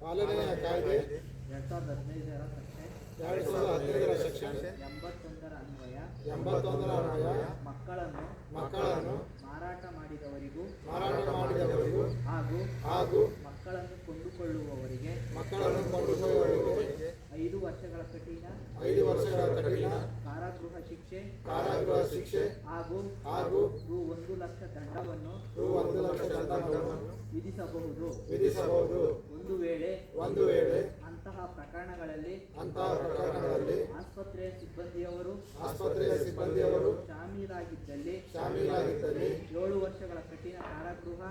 ಪಾಲನೆಯ ಕಾಯ್ದೆ 2015ರ ಸೆಕ್ಷನ್ 81ರ ಅನ್ವಯ ಮಕ್ಕಳನ್ನು ಮಾರಾಟ ಮಾಡಿದವರಿಗೂ ಹಾಗೂ ಮಕ್ಕಳನ್ನು ಕೊಂಡುಕೊಳ್ಳುವವರಿಗೆ 5 ವರ್ಷಗಳ ಕಠಿಣ ಕಾರಾಗೃಹ ಶಿಕ್ಷೆ ಹಾಗೂ ರು 1 ಲಕ್ಷ ದಂಡವನ್ನು ವಿಧಿಸಬಹುದು. ಒಂದು ವೇಳೆ ಅಂತಹ ಪ್ರಕರಣಗಳಲ್ಲಿ ಆಸ್ಪತ್ರೆಯ ಸಿಬ್ಬಂದಿಯವರು ಶಾಮೀಲಾಗಿದ್ದಲ್ಲಿ 7 ವರ್ಷಗಳ ಕಠಿಣ ಕಾರಾಗೃಹ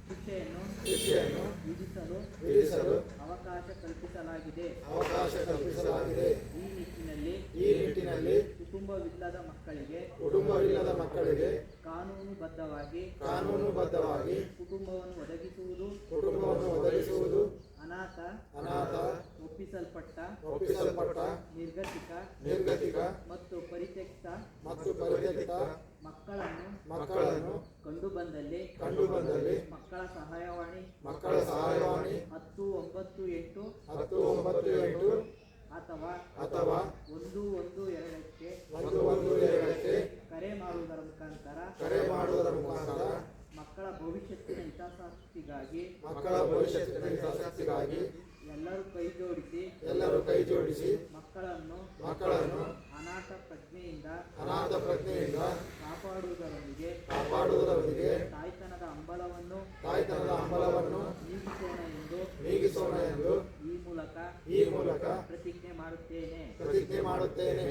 ಶಿಕ್ಷೆಯನ್ನು ವಿಧಿಸಲು ಅವಕಾಶ ಕಲ್ಪಿಸಲಾಗಿದೆ. ಈ ನಿಟ್ಟಿನಲ್ಲಿ ಕುಟುಂಬವಿಲ್ಲದ ಮಕ್ಕಳಿಗೆ ಕಾನೂನುಬದ್ಧವಾಗಿ ಕುಟುಂಬವನ್ನು ಒದಗಿಸುವುದು, ಅನಾಥ ಒಪ್ಪಿಸಲ್ಪಟ್ಟ ನಿರ್ಗತಿಕ ಮತ್ತು ಪರಿತ್ಯಕ್ತ ಮಕ್ಕಳನ್ನು ಕಂಡುಬಂದಲ್ಲಿ ಮಕ್ಕಳ ಸಹಾಯವಾಣಿ 1098 ಅಥವಾ 112ಕ್ಕೆ ಕರೆ ಮಾಡುವುದರ ಮುಖಾಂತರ ಮಕ್ಕಳ ಭವಿಷ್ಯತ್ತಿನ ಹಿತಾಸಕ್ತಿಗಾಗಿ ಎಲ್ಲರೂ ಕೈ ಜೋಡಿಸಿ ಮಕ್ಕಳನ್ನು ಅನಾಥ ಪ್ರಜ್ಞೆಯಿಂದ ಕಾಪಾಡುವುದರೊಂದಿಗೆ ತಾಯ್ತನದ ಹಂಬಲವನ್ನು ನೀಗಿಸೋಣ ಎಂದು ಈ ಮೂಲಕ ಪ್ರತಿಜ್ಞೆ ಮಾಡುತ್ತೇನೆ.